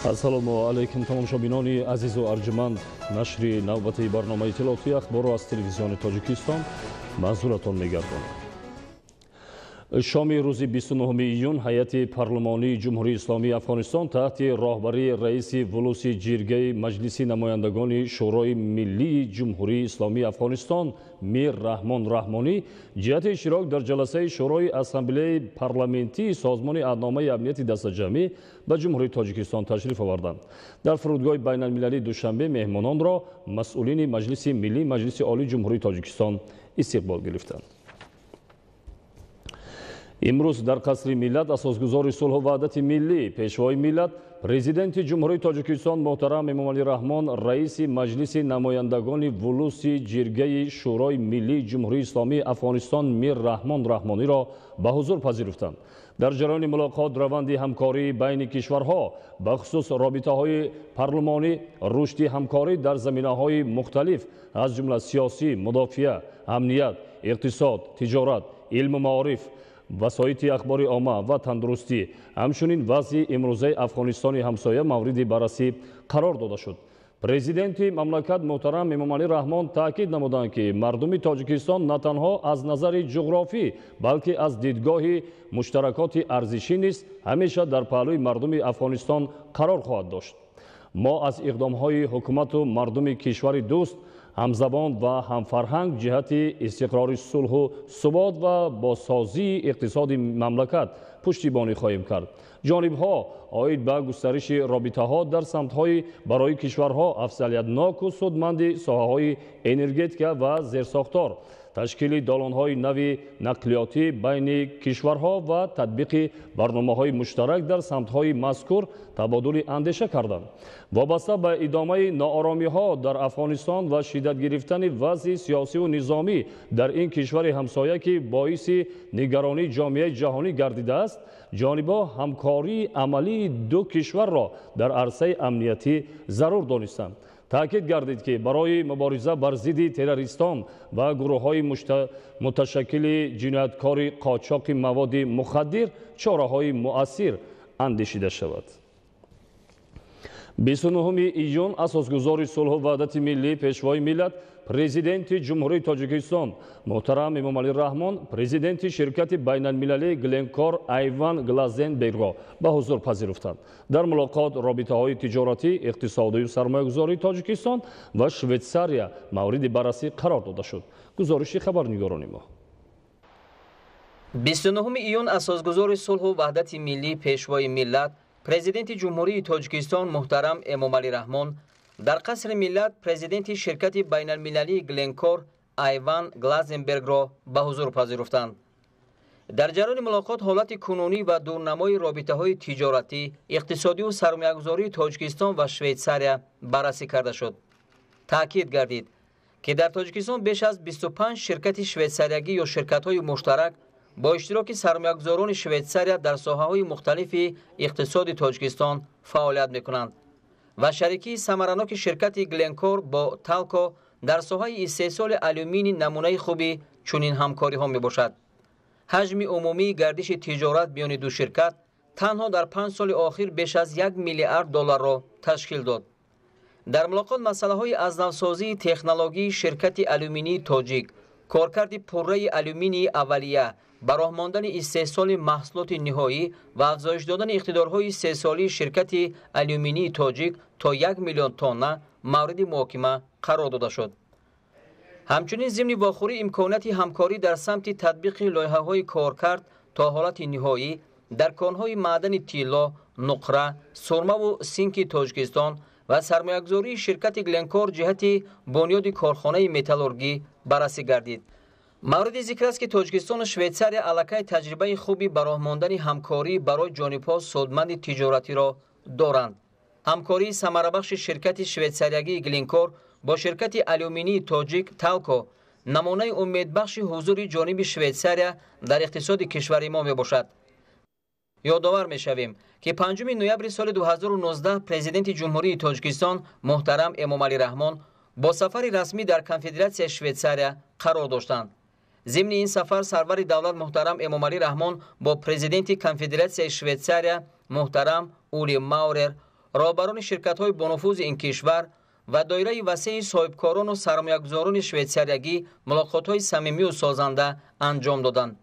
ассалому алайкум тамошобинони азизу арҷуманд. Нашри навбати барномаи иттилоотии ахборро аз телевизиони Тоҷикистон манзуратон мегардонад. شامی روز 29 ایون هیئت پارلمانی جمهوری اسلامی افغانستان تحت راهبری رئیس ولوسی جرگه مجلس نمایندگان شورای ملی جمهوری اسلامی افغانستان میر رحمان رحمانی جهت اشتراک در جلسه شورای اسامبله پارلمانتی سازمان اعضای امنیت دست جمعی به جمهوری تاجیکستان تشریف آوردند. در فرودگاه بین المللی دوشنبه مهمانان را مسئولین مجلس ملی مجلس عالی جمهوری تاجیکستان استقبال گرفتند. امروز در قصر ملت اساسگزار صلح و وحدت ملی پیشوای ملت پرزیدنت جمهوری تاجیکستان محترم امامعلی رحمان رئیس مجلس نمایندگان ولوسی جرگه شورای ملی جمهوری اسلامی افغانستان میر رحمان رحمانی را به حضور پذیرفتند. در جریان ملاقات روند همکاری بین کشورها به خصوص رابطه‌های پارلمانی رشد همکاری در زمینه‌های مختلف از جمله سیاسی، مدافع، امنیت، اقتصاد، تجارت، علم و معارف، وسایط اخبار عامه و تندرستی همچنین وضع امروزه افغانستان همسایه مورد بررسی قرار داده شد. پرزیدنت مملکت محترم امامعلی رحمان تاکید نمودند که مردم تاجیکستان نه تنها از نظر جغرافی بلکه از دیدگاه مشترکات ارزشی نیز همیشه در پهلوی مردم افغانستان قرار خواهد داشت. ما از اقدام‌های حکومت و مردم کشور دوست همزبان و همفرهنگ جهت استقرار صلح و ثبات و بازسازی اقتصاد مملکت پشتیبانی خواهیم کرد. جانب‌ها عاید به گسترش رابطه‌ها در سمت‌های برای کشورها افضلیت‌ناک و سودمند ساحه‌های انرژتیک و زیرساختار، تشکیل دالان‌های نوی نقلیاتی بین کشورها و تطبیق برنامه‌های مشترک در سمت‌های مذکور تبادل اندیشه کردند. وابسته به ادامه ناآرامی‌ها در افغانستان و شدت گرفتن وضع سیاسی و نظامی در این کشور همسایه که باعث نگرانی جامعه جهانی گردیده است، جانب‌ها همکاری عملی دو کشور را در عرصه امنیتی ضرور دانستند. تاکید گردید که برای مبارزه بر ضد تروریستان و گروه‌های متشکل جنایتکار قاچاق مواد مخدر چاره‌های مؤثر اندیشیده شود. 29 ایون اساسگزار صلح و وحدت ملی پیشوای ملت پرزیدنت جمهوری تاجیکستان محترم امامعلی رحمان پرزیدنت شرکت بین المللی گلنکور ایوان گلازنبرگ را به حضور پذیرفتند. در ملاقات رابطه‌های تجارتی، اقتصادی و سرمایه‌گذاری تاجیکستان و شویتساریا مورد بررسی قرار داده شد. گزارش خبرنگاران ما. 29 ایون اساسگزار صلح و وحدت ملی پیشوای ملت پرزیدنت جمهوری تاجیکستان محترم امامعلی رحمان در قصر ملت پرزیدنت شرکت بین المللی گلنکور ایوان گلازنبرگ را به حضور پذیرفتند. در جریان ملاقات حالت کنونی و دورنمای رابطه‌های تجارتی، اقتصادی و سرمایه‌گذاری تاجیکستان و شویتساریا بررسی کرده شد. تاکید گردید که در تاجیکستان بیش از 25 شرکت شویتساریایی یا شرکت‌های مشترک با اشتراک سرمایه‌گذاران شویتساریا در ساحه‌های مختلف اقتصاد تاجیکستان فعالیت می‌کنند و شریکی ثمرناک شرکت گلنکور با تالکو در ساحه استحصال آلومینی نمونه خوبی چنین همکاری‌ها میباشد. حجم عمومی گردش تجارت میان دو شرکت تنها در 5 سال اخیر بیش از 1 میلیارد دلار را تشکیل داد. در ملاقات مسائل از نوسازی تکنولوژی شرکت آلومینی تاجیک، کارکرد پروژه آلومینی اولیه، براه ماندن استحصال محصولات نهایی و افزایش دادن اقتدارهای 3 ساله شرکت آلومینی تاجیک تا 1 میلیون تن مورد محاکمه قرار داده شد. همچنین ضمن واخوری امکانات همکاری در سمت تطبیق لایحه‌های کارکرد تا حالت نهایی در کانهای معدن طلا، نقره، سرمه و سینک تاجیکستان و سرمایه‌گذاری شرکت گلنکور جهت بنیاد کارخانه متالورژی بررسی گردید. مورد ذکر است که تاجیکستان و شویتساریا علاقه تجربه خوبی برای ماندن همکاری برای جانب‌ها سودمند تجارتی را دارند. همکاری ثمربخش شرکت شویتساریایی گلنکور با شرکت آلومینی تاجیک تالکو نمونه امیدبخش حضور جانب شویتساریا در اقتصاد کشور ما میباشد. یادآور میشویم که 5 نوامبر سال 2019 پرزیدنت جمهوری تاجیکستان محترم امامعلی رحمان با سفر رسمی در کنفدراسیون شویتساریا قرار داشتند. ضمن این سفر سرور دولت محترم امامعلی رحمان با پرزیدنت کنفدراسیون شویتساریا محترم اولی ماورر роҳбарони ширкатҳои бонуфузи ин кишвар ва доираи васеи соҳибкорону сармоягузорони швейтсариягӣ мулоқотҳои самимию созанда анҷом доданд.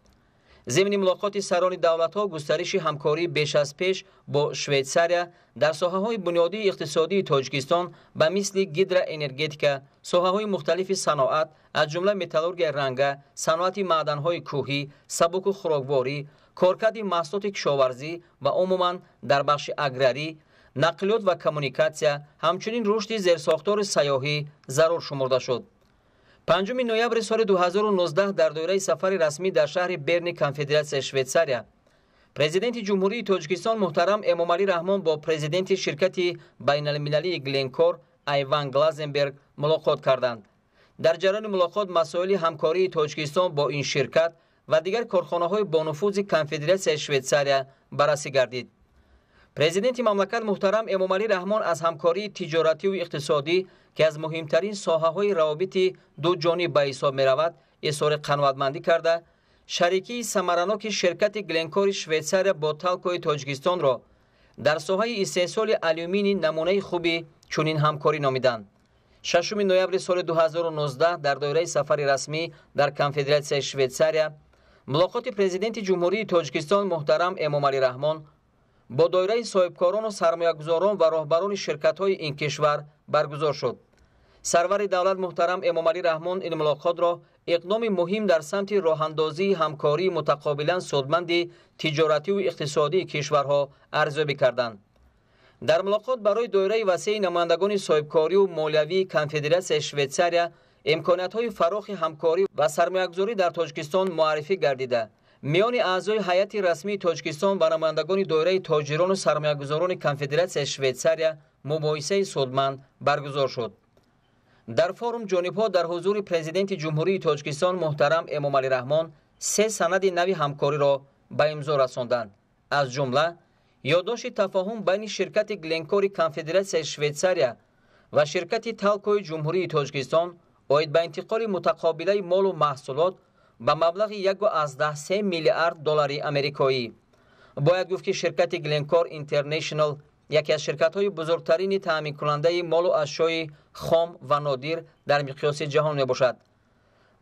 ضمن ملاقات سران دولت‌ها گسترش همکاری بیش از پیش با شویتساریا در ساحه‌های بنیادی اقتصادی تاجیکستان به مثل گیدروانرژتیکا، ساحه‌های مختلف صنعت از جمله متالورژی رنگ، صنعت معدن‌های کوهی، سبک و خوراکواری، کارکرد محصولات کشاورزی و عموماً در بخش اگراری، نقلیات و کمونیکاسیا، همچنین رشد زیرساختار سیاحی ضرور شمرده شد. 5 نوامبر سال 2019 در دوره سفر رسمی در شهر برن کنفدراسیون شویتساریا، پرزیدنت جمهوری تاجیکستان محترم امامعلی رحمان با پرزیدنت شرکت بین‌المللی گلنکور ایوان گلازنبرگ ملاقات کردند. در جریان ملاقات مسائل همکاری تاجیکستان با این شرکت و دیگر کارخانه‌های بانفوذ کنفدراسیون شویتساریا بررسی گردید. پرزیدنت مملکت محترم امامعلی رحمان از همکاری تجارتی و اقتصادی که از مهمترین ساحه‌های روابط دو جانب به حساب می‌رود اظهار قناعتمندی کرده شریکی ثمرناک شرکت گلنکور شویتساریا با تالکوی تاجیکستان را در ساحه استحصال آلومینی نمونه خوبی چنین همکاری نامیدند. 6 نوامبر سال 2019 در دوره سفر رسمی در کنفدراسیون شویتساریا ملاقات پرزیدنت جمهوری تاجیکستان محترم امامعلی رحمان با دایره صاحبکاران و سرمایه‌گذاران و راهبران شرکت‌های این کشور برگزار شد. سرور دولت محترم امامعلی رحمان این ملاقات را اقدام مهم در سمت راه‌اندازی همکاری متقابلا سودمند تجارتی و اقتصادی کشورها ارزیابی کردند. در ملاقات برای دایره وسیع نمایندگان صاحبکاری و مالیوی کنفدراسیون شویتساریا امکانات‌های فراخ همکاری و سرمایه‌گذاری در تاجیکستان معرفی گردیده میان اعضای هیئت رسمی تاجیکستان و نمایندگان دایره تاجران و سرمایه‌گذاران کنفدراسیون شویتساریا مباحثه سودمند برگزار شد. در فورم جانب‌ها در حضور پرزیدنت جمهوری تاجیکستان محترم امامعلی رحمان 3 سند نوی همکاری را به امضا رساندند. از جمله یادداشت تفاهم بین شرکت گلنکور کنفدراسیون شویتساریا و شرکت تالکوی جمهوری تاجیکستان اوید به انتقال متقابله مال و محصولات به مبلغ 1.3 میلیارد دلار آمریکایی. باید گفت که شرکت گلنکور اینترنشنال یکی از شرکت‌های بزرگترین تامین کننده مال و اشیاء خام و نادر در مقیاس جهان میباشد.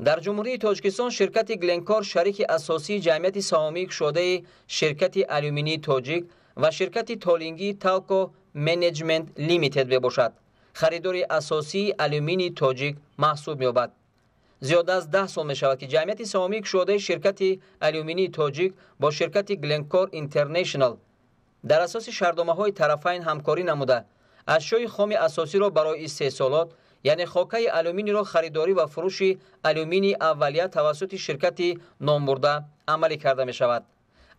در جمهوری تاجیکستان شرکت گلنکور شریک اساسی جمعیت سهامی شده شرکت آلومینی تاجیک و شرکت تالینگی تالکو منیجمنت لیمیتد میباشد. خریدار اساسی آلومینی تاجیک محسوب می‌یابد. زیاد از 10 سال می شود که جمعیت سهامی شده شرکت آلومینی تاجیک با شرکت گلنکور اینترنشنال در اساس شرطنامه‌های طرفین همکاری نموده اشیاء خام اساسی را برای استحصالات یعنی خاکه آلومینی را خریداری و فروش آلومینی اولیه توسط شرکت نامبرده عملی کرده می شود.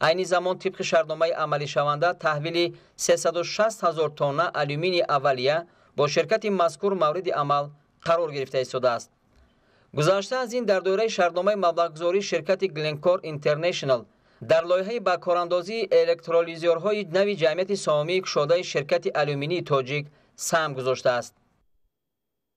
عین زمان طبق شرطنامه عملی شونده تحویل 360,000 تن آلومینی اولیه با شرکت مذکور مورد عمل قرار گرفته ایستاده است. گذشته از این در دوره شرطنامه مبلغ‌گذاری شرکت گلنکور اینترنشنال در لایحه به کاراندازی الکترولیزورهای نوی جمعیت سهامی شده شرکت آلومینی تاجیک سهم گذاشته است.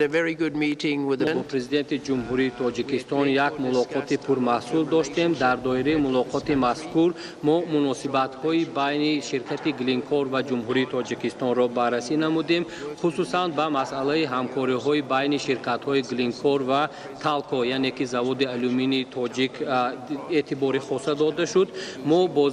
با پرزیدنت جمهوری تاجیکستان یک ملاقات پرمحصول داشتیم. در دایره ملاقات مذکور ما مناسبت‌های بین شرکت گلنکور و جمهوری تاجیکستان را بررسی نمودیم، خصوصا به مسئله همکاری‌های بین شرکت‌های گلنکور و تالکو یعنی که زواد آلومینی تاجیک اعتبار خاص داده شد. ما با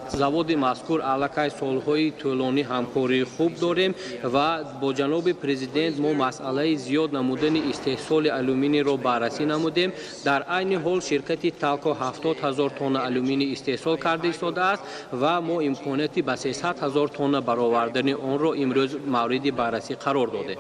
زواد مذکور علاقه سال‌های طولانی همکاری خوب داریم و با جناب پرزیدنت ما مسئله زیاد نمودن استحصال آلومینی را بررسی نمودیم. در عین حال شرکت تالکو 70,000 تن آلومینی استحصال کرده ایستاده است و ما امکاناتی به 300,000 تن برآوردن آن را امروز مورد بررسی قرار داده.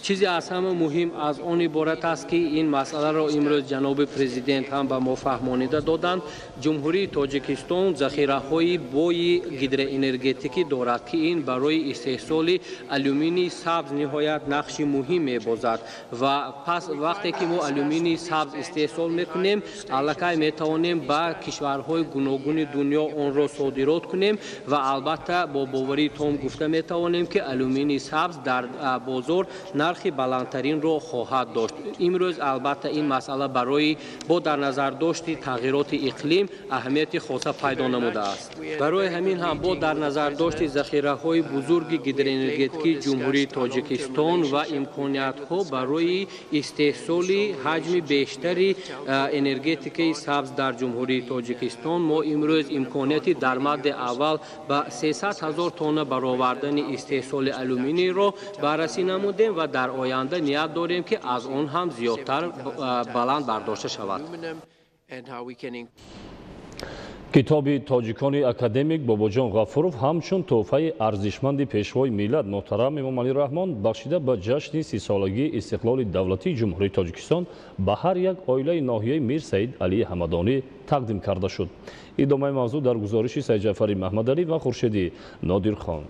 چیزی از همه مهم از آن عبارت است که این مسئله را امروز جناب پرزیدنت هم به ما فهمانیده دادند. جمهوری تاجیکستان ذخیره‌های بوی گیدروانرژتیکی دارد که این برای استحصال آلومینی سبز نهایت نقش مهم می‌بازد و پس وقتی که ما آلومینی سبز استحصال می‌کنیم علاقه می‌توانیم به کشورهای گوناگون دنیا آن را صادرات کنیم و البته با باوری تام گفته می‌توانیم که آلومینی سبز در بازار нархи баландтаринро хоҳад дошт. имрӯз албатта ин масъала барои бо дар назардошти тағйироти иқлим аҳамияти хоса пайдо намудааст. барои ҳамин ҳам бо дар назардошти захираҳои бузурги гидроэнергетикии ҷумҳурии тоҷикистон ва имкониятҳо барои истеҳсоли ҳаҷми бештари энергетикаи сабз дар ҷумҳурии тоҷикистон мо имрӯз имконияти дар мадди аввал ба 300 000 тонна баровардани истеҳсоли алюминийро баррасӣ намудем ва дар оянда ният дорем ки аз он ҳам зиёдтар баланд бардошта шавад. китоби тоҷикони академик Бобоҷон Ғафуров ҳамчун тӯҳфаи арзишманди пешвои миллат муҳтарам Эмомалӣ Раҳмон бахшида ба ҷашни 30-солагии истиқлоли давлатии ҷумҳурии Тоҷикистон ба ҳар як оилаи ноҳияи Мир Саид Алии Ҳамадонӣ тақдим карда шуд. идомаи мавзӯъ дар гузориши Саидҷаъфари Маҳмадалӣ ва Хуршеди Нодирхон.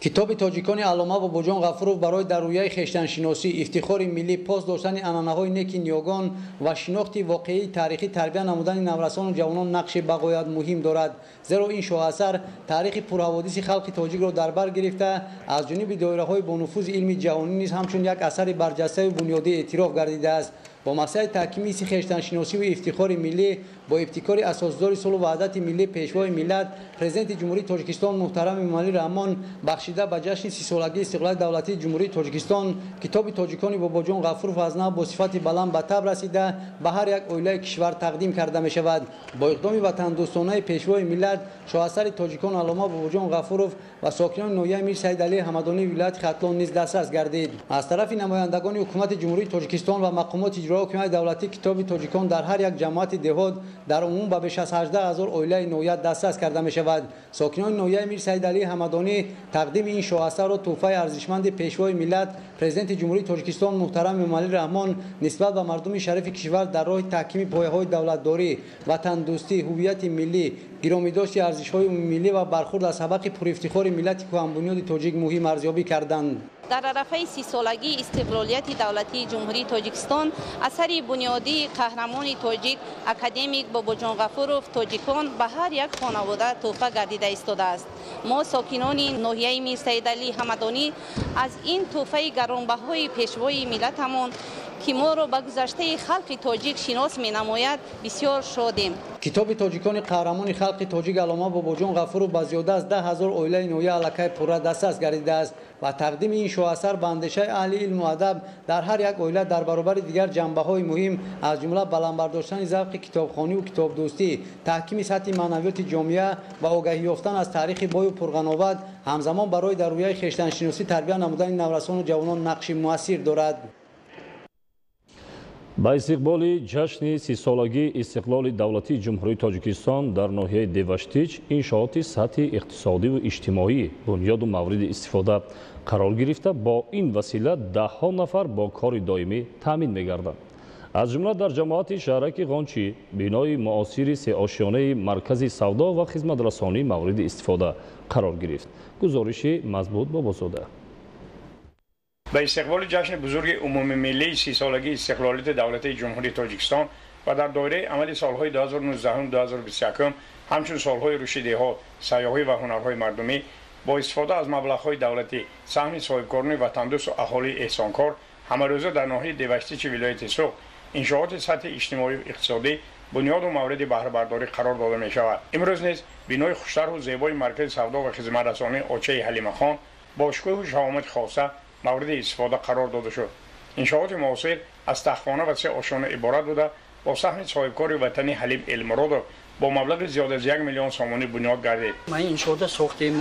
китоби тоҷикони аллома Бобоҷон Ғафуров барои дар рӯяи хештаншиносӣ, ифтихори миллӣ, пост доштани анъанаҳои неки ниёгон ва шинохти воқеии тарихӣ тарбия намудани наврасону ҷавонон нақши бағоят муҳим дорад. зеро ин шоҳасар таърихи пурҳаводиси халқи тоҷикро дар бар гирифта аз ҷониби доираҳои бонуфузи илми ҷаҳонӣ низ ҳамчун як асари барҷастаи бунёдӣ эътироф гардидааст. бо мақсади таҳкими ҳисси хештаншиносӣ ва ифтихори миллӣ бо ибтикори асосдори сулҳу ваҳдати миллӣ пешвои миллат президенти ҷумҳурии Тоҷикистон муҳтарам Эмомалӣ Раҳмон бахшида ба ҷашни 30-солагии истиқлоли давлатии ҷумҳурии Тоҷикистон китоби тоҷикони Бобоҷон Ғафуров аз нав бо сифати баланд ба таб расида ба ҳар як оилаи кишвар тақдим карда мешавад. бо иқдоми ватандӯстонаи пешвои миллат шоҳасари тоҷикон аллома Бобоҷон Ғафуров ва сокинони ноҳияи Мир Саид Алии Ҳамадонии вилояти Хатлон низ дастрас гардид. аз тарафи намояндагони ҳукумати ҷумҳурии Тоҷикистон ва мақомоти иҷрои ҳукумати давлатӣ китоби тоҷикон дар ҳар як ҷамоати деҳот дар умум ба беш аз 18 000 оилаи ноҳия дастрас карда мешавад. сокинони ноҳияи Мир Саид Алии Ҳамадонӣ тақдими ин шоҳасарро тӯҳфаи арзишманди пешвои миллат президенти ҷумҳурии Тоҷикистон муҳтарам Эмомалӣ Раҳмон нисбат ба мардуми шарифи кишвар дар роҳи таҳкими пояҳои давлатдорӣ, ватандӯстӣ, ҳуввияти миллӣ, гиромидошти арзишҳои умумимиллӣ ва бархурд аз сабақи пурифтихори миллати кӯҳанбунёди тоҷик муҳим арзёбӣ карданд. дар арафаи 30-солагии истиқлолияти давлатии ҷумҳурии Тоҷикистон асари бунёдии қаҳрамони тоҷик академик Бобоҷон Ғафуров тоҷикон ба ҳар як хонавода тӯҳфа гардида истодааст. мо сокинони ноҳияи Мир Саид Алии Ҳамадонӣ аз ин тӯҳфаи гаронбаҳои пешвои миллатамон ки моро ба гузаштаи халқи тоҷик шинос менамояд бисёр шодем. китоби тоҷикони қаҳрамони халқи тоҷик аллома Бобоҷон Ғафуров ба зиёда аз 10 000 оилаи ноҳия аллакай пурра дастрас гардидааст ва тақдими ин шоҳасар ба андешаи аҳли илму адаб дар ҳар як оила дар баробари дигар ҷанбаҳои муҳим аз ҷумла баландбардоштани завқи китобхониву китобдӯстӣ, таҳкими сатҳи маънавиёти ҷомеа ва огаҳӣ ёфтан аз таърихи бою пурғановат ҳамзамон барои дар рӯяи хештаншиносӣ тарбия намудани наврасону ҷавонон нақши муассир дорад. ба истиқболи ҷашни 30-солагии истиқлоли давлатии ҷумҳурии Тоҷикистон дар ноҳияи Деваштич иншооти сатҳи иқтисодиву иҷтимоӣ бунёду мавриди истифода қарор гирифта бо ин васила даҳҳо нафар бо кори доимӣ таъмин мегарданд. аз ҷумла дар ҷамоати шаҳраки Ғончӣ бинои муосири сеошёнаи маркази савдо ва хизматрасонӣ мавриди истифода қарор гирифт. гузориши Мазбут Бобозода. ба истиқболи ҷашни бузурги умумимиллии 30-солагии истиқлолияти давлатии ҷумҳурии Тоҷикистон ва дар доираи амали солҳои 2019-2021 ҳамчун солҳои рушди деҳот, сайёҳӣ ва ҳунарҳои мардумӣ бо истифода аз маблағҳои давлатӣ, саҳми соҳибкорони ватандӯсту аҳолии эҳсонкор ҳамарӯза дар ноҳияи Деваштичи вилояти Суғ иншооти сатҳи иҷтимоиву иқтисодӣ бунёду мавриди баҳрабардорӣ қарор дода мешавад. имрӯз низ бинои хуштару зебои маркази савдо ва хизматрасонии Очаи Ҳалимахон бо шукӯҳу шаҳомати хоса мавриди истифода қарор дода шуд. иншооти муосир аз тахтхона ва 3 ошона иборат буда бо саҳми соҳибкори ватани Ҳалим Элмуродов бо маблағи зиёда аз 1 миллион сомонӣ бунёд гардид. ма ин иншоота сохтем,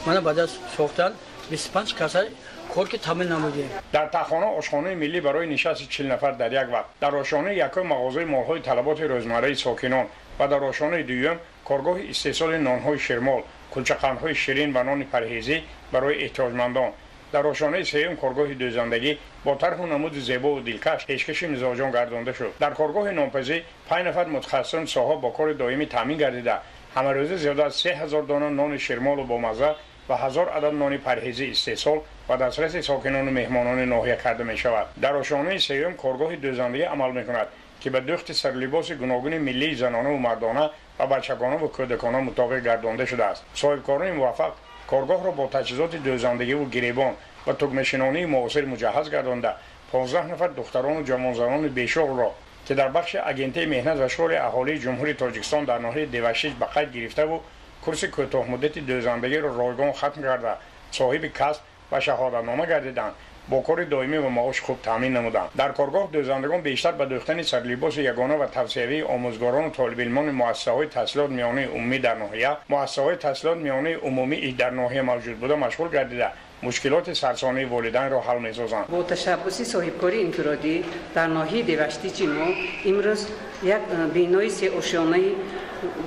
мана баъд аз сохтан 25 каса кор ки таъмин намудем. дар тахтхона ошхонаи миллӣ барои нишасти 40 нафар дар як вақт, дар ошонаи якум мағозаи молҳои талаботи рӯзмарраи сокинон ва дар ошонаи дуюм коргоҳи истеҳсоли нонҳои ширмол, кулчақандҳои ширин ва нони парҳезӣ барои эҳтиёҷмандон, дар ошонаи сеюм коргоҳи дӯзандагӣ бо тарҳу намуди зебову дилкаш пешкаши мизоҷон гардонда шуд. дар коргоҳи нонпазӣ 5 нафар мутахассиси соҳа бо кори доимӣ таъмин гардида ҳамарӯза зиёда аз 3000 дона нони ширмолу бомазза ва 1000 адад нони парҳезӣ истеҳсол ва дастраси сокинону меҳмонони ноҳия карда мешавад. дар ошонаи сеюм коргоҳи дӯзандагӣ амал мекунад ки ба дӯхти сарлибоси гуногуни миллии занонаву мардона ва бачагонаву кӯдакона мутобиқ гардонда шудааст. соҳибкорони муваффақ коргоҳро бо таҷҳизоти дӯзандагиву гиребон و تگمه‌شنانی معاصر مجهز گردانده 15 نفر دختران و جوانزنان بیشغل را که در بخش اگنته مهنت و شغل اهالی جمهوری تاجیکستان در ناحیه دیوشیج به قید گرفته و کورس کوتاه مدت دوزندگی را رایگان ختم کرده صاحب کسب و شهادتنامه گردیدند با کار دائمی و معاش خوب تامین نمودند. در کارگاه دوزندگان بیشتر به دوختن سرلباس یگانه و توسعه آموزگاران و طالب علمان مؤسسه‌های تحصیلات میانه عمومی در ناحیه مؤسسه‌های تحصیلات میانه عمومی در ناحیه موجود بوده مشغول گردیده مشکلات سرسانه والدین را حل می‌سازند. با تشبث صاحبکاری انفرادی در ناحیه دیوشتیج ما امروز یک بینای سه آشیانه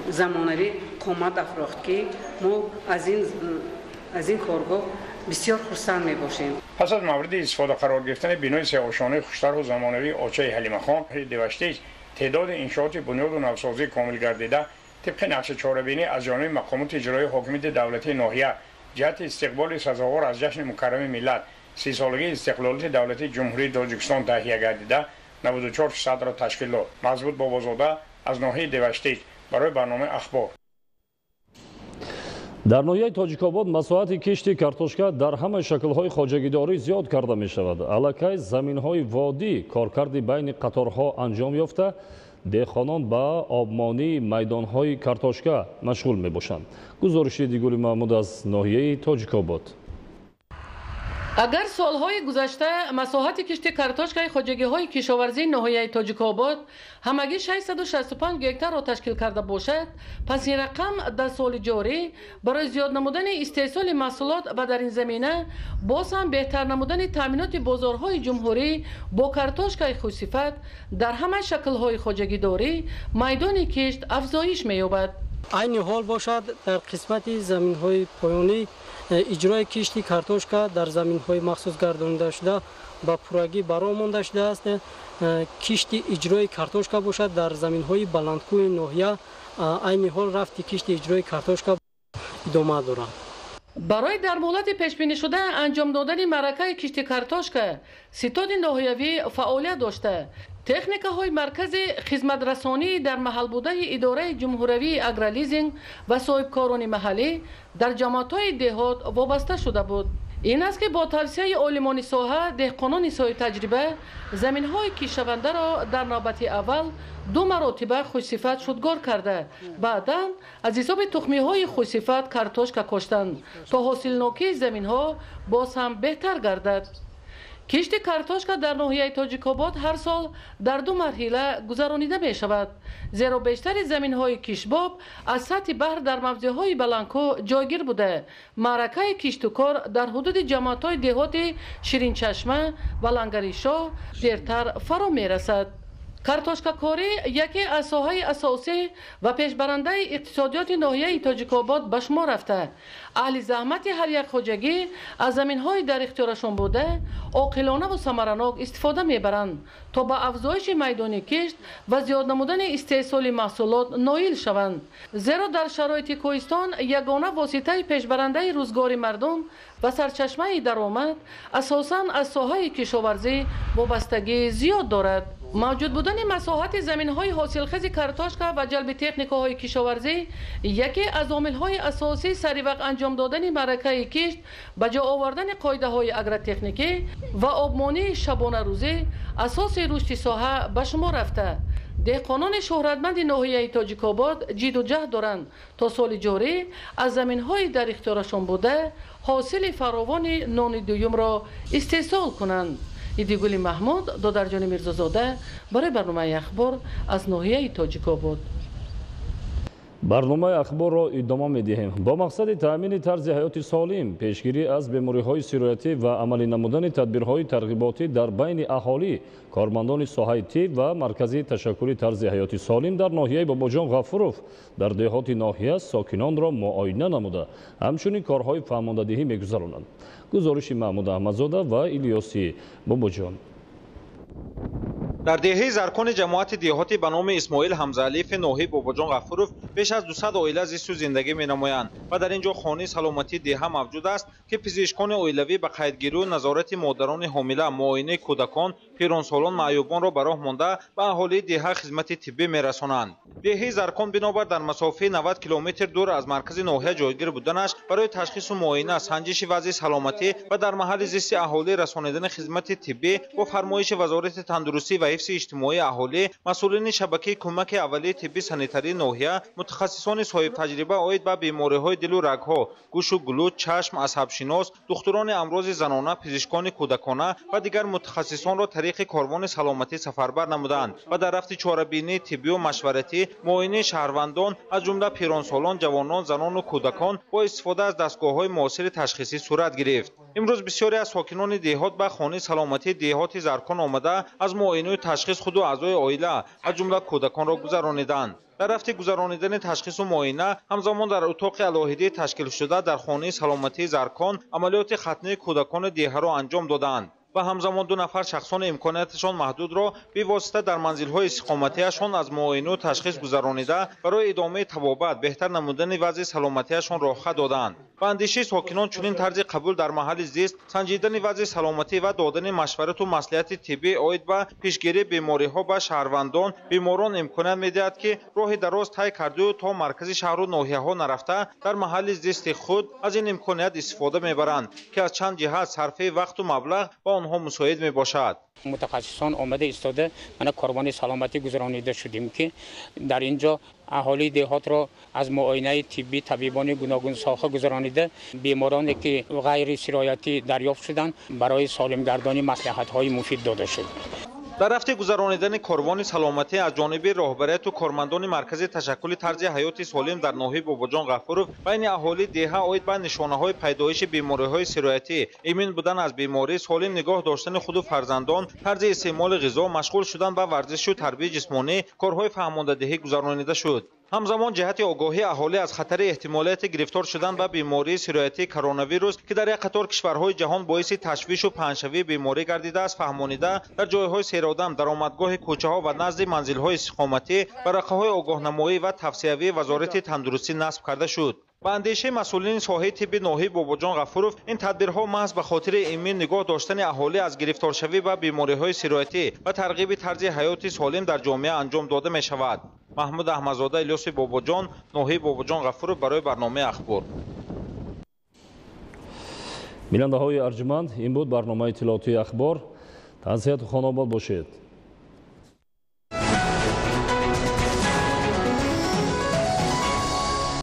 زمانوی قامت افراخت که ما از این کارگاه بسیار خرسند میباشیم. پس از مورد استفاده قرار گرفتن بینای سه آشیانه خوشتر و زمانوی آچه حلیمه خان دیوشتیج تعداد انشاءات بنیاد و نوسازی کامل گردیده طبق نقشه چهاربینی از جانب مقامات اجرایی حاکمیت دولتی ناحیه جهت استقبال سزاوار از جشن مکرم ملت 30 سالگی استقلالیت دولتی جمهوری تاجیکستان تهیه گردیده 94% را تشکیل داد. مضبوط بابازاده از ناحیه دیوشتیج برای برنامه اخبار. در ناحیه تاجیک‌آباد مساحت کشت کارتوشکا در همه شکل‌های خواجگیداری زیاد کرده می‌شود. الکی زمین‌های وادی کارکردی بین قطارها انجام یافته دهقانان به آبمانی میدان‌های کارتوشکا مشغول می‌باشند. گزارش دیگولی محمود از ناحیه تاجیک‌آباد. اگر سالهای گذشته مساحت کشت کارتوشکای خواجگی‌های کشاورزی ناحیه تاجیک‌آباد همگی 665 گکتار را تشکیل کرده باشد، پس این رقم در سال جاری برای زیاد نمودن استحصال محصولات و در این زمینه باز هم بهتر نمودن تامینات بازارهای جمهوری با کارتوشکای خوشصفت در همه شکل‌های خواجگیداری میدان کشت افزایش می‌یابد. این حال باشد در قسمت زمین‌های پایانی اجرای کشتی کارتوشکا در زمین‌های مخصوص گردانیده شده با پورگی برآمده شده است. کشتی اجرای کارتوشکا باشد در زمین‌های بلندکوی ناحیه این حال رفت کشتی اجرای کارتوشکا ادامه دارد. برای در مهلت پیشبینی شده انجام دادن معرکه کشتی کارتوشکا ستاد ناحیوی فعالیت داشته. تکنیک‌های مرکز خدمت رسانی در محل بوده اداره جمهوری اگرالیزینگ و صاحبکاران محلی در جماعت‌های دهات وابسته شده بود. این است که با توصیه عالمان ساحه دهقانان صاحب تجربه زمین‌های کشاونده را در نوبت اول 2 مرتبه خوشصفت شدگار کرده بعداً از حساب تخمی‌های خوشصفت کارتوشکا کاشتند تا حاصلناکی زمین‌ها باز هم بهتر گردد. کشت کارتوشکا در ناحیه تاجیک‌آباد هر سال در 2 مرحله گذرانیده می شود، زیرا بیشتر زمین‌های کشباب از سطح بحر در موضع‌های بلنکو جایگیر بوده. معرکه کشت و کار در حدود جماعت‌های دهات شیرین چشمه و لنگریشاه دیرتر فرا می رسد. کارتوشکا کاری یکی از ساحه‌های اساسی و پیشبرنده اقتصادیات ناحیه تاجیک‌آباد به شمار رفته. اهل زحمت هر یک خواجگی از زمین‌های در اختیارشان بوده عاقلانه و ثمرناک استفاده می‌برند تا به افزایش میدان کشت و زیاد نمودن استحصال محصولات نائل شوند، زیرا در شرایط کوهستان یگانه واسطه پیشبرنده روزگار مردم و سرچشمه درآمد اساساً از ساحه کشاورزی وابستگی زیاد دارد. موجود بودن مساحت زمین‌های حاصلخیز کارتوشکا و جلب تکنیک‌های کشاورزی یکی از عامل‌های اساسی سریع وقت انجام دادن معرکه کشت به جا آوردن قاعده‌های اگرتکنیکی و آبمانی شبانه روزی اساس رشد ساحه به شمار رفته. دهقانان شهرتمند ناحیه تاجیک‌آباد جد و جهد دارند تا سال جاری از زمین‌های در اختیارشان بوده حاصل فراوان نان دوم را استحصال کنند. ایدیگولی محمود دادرجان میرزازاده برای برنامه اخبار از ناحیه تاجیک‌آباد. برنامه اخبار را ادامه می‌دهیم. با مقصد تأمین طرز حیات سالم، پیشگیری از بیماری‌های سرایتی و عملی نمودن تدبیرهای ترغیباتی در بین اهالی، کارمندان ساحه طب و مرکز تشکیل طرز حیات سالم در ناحیه باباجان غفوروف در دهات ناحیه ساکنان را معاینه نموده همچنین کارهای فرماندهی می‌گذرانند. گزارش محمود احمدزاده و الیاسی باباجان. در دهه زرکان جماعت دهاتی به نام اسماعیل حمزه‌علیف ناحیه باباجان غفوروف بیش از 200 عائله زیست و زندگی می‌نمایند و در اینجا خانه سلامتی دهه موجود است که پزشکان عائلوی به قیدگیری و نظارت مادران حامله، معاینه کودکان، پیرانسالان معیوبانро ба роҳ монда ба аҳолии деҳа хизмати тиббӣ мерасонанд. деҳаи Заркон бинобар дар масофаи 90 километр дур аз маркази ноҳия ҷойгир буданаш барои ташхису муоина, санҷиши вазъи саломатӣ ва дар маҳалли зисти аҳолӣ расонидани хизмати тиббӣ бо фармоиши Вазорати тандурустӣ ва ҳифзи иҷтимоии аҳолӣ, масъулини шабакаи кӯмаки аввалии тибби санитарии ноҳия, мутахассисони соҳибтаҷриба оид ба бемориҳои дилу рагҳо, гӯшу гулӯч, чашм, асабшинос, духтурони амрози занона, пизишкони кӯдакона ва дигар мутахассисонро тариқи корвони саломатӣ сафарбар намуданд ва дар рафти чорабинии тиббию машваратӣ, муоини шаҳрвандон аз ҷумла пиронсолон, ҷавонон, занону кӯдакон бо истифода аз дастгоҳҳои муосири ташхисӣ сурат гирифт. имрӯз бисёре аз сокинони деҳот ба хонаи саломатии деҳоти Заркон омада аз муоинаю ташхис худу аъзои оила аз ҷумла кӯдаконро гузарониданд. дар рафти гузаронидани ташхису муоина ҳамзамон дар утоқи алоҳидии ташкилшуда дар хонаи саломатии Заркон амалиёти хатнаи кӯдакони деҳаро анҷом доданд ва ҳамзамон 2 нафар шахсони имконияташон маҳдудро бивосита дар манзилҳои истиқоматиашон аз муоинаю ташхис гузаронида барои идомаи табобат, беҳтар намудани вазъи саломатиашон роҳха доданд. ба андешаи сокинон чунин тарзи қабул дар маҳалли зист, санҷидани вазъи саломатӣ ва додани машварату маслиҳати тиббӣ оид ба пешгирии бемориҳо ба шаҳрвандон, беморон имконият медиҳад ки роҳи дароз тай кардаю то маркази шаҳру ноҳияҳо нарафта дар маҳалли зисти худ аз ин имконият истифода мебаранд ки аз чанд ҷиҳат сарфаи вақту маблағ ба онҳо мусоид мебошад. мутахассисон омада истода мана корвони саломатӣ гузаронида шудем ки дар инҷо аҳолии деҳотро аз муоинаи тиббӣ табибони гуногун соха гузаронида бемороне ки ғайри сироятӣ дарёфт шуданд барои солимгардонӣ маслиҳатҳои муфид дода шуд. дар рафти гузаронидани корвони саломатӣ аз ҷониби роҳбарияту кормандони маркази ташаккули тарзи ҳаёти солим дар ноҳияи Бобоҷон Ғафуров байни аҳолии деҳа оид ба нишонаҳои пайдоиши бемориҳои сироятӣ, имин будан аз беморӣ, солим нигоҳ доштани худу фарзандон, тарзи истеъмоли ғизо, машғул шудан ба варзишу тарбияи ҷисмонӣ, корҳои фаҳмондадеҳӣ гузаронида шуд. ҳамзамон ҷиҳати огоҳии аҳолӣ аз хатари эҳтимолияти гирифтор шудан ба бемории сироятии коронавирус ки дар як қатор кишварҳои ҷаҳон боиси ташвишу паҳншавии беморӣ гардидааст фаҳмонида, дар ҷойҳои серодам, даромадгоҳи кӯчаҳо ва назди манзилҳои истиқоматӣ варақаҳои огоҳнамоӣ ва тавсиявии Вазорати тандурустӣ насб карда шуд. ба андешаи масъулини соҳаи тибби ноҳияи Бобоҷон Ғафуров, ин тадбирҳо маҳз ба хотири имин нигоҳ доштани аҳолӣ аз гирифторшавӣ ба бемориҳои сироятӣ ва тарғиби тарзи ҳаёти солим дар ҷомеа анҷом дода мешавад. маҳмуд аҳмадзода, Илёси Бобоҷон, ноҳияи Бобоҷон Ғафуров барои барномаи ахбор. бинандаҳои арҷманд, ин буд барномаи иттилоотии ахбор. танзиҳату хонобод бошед.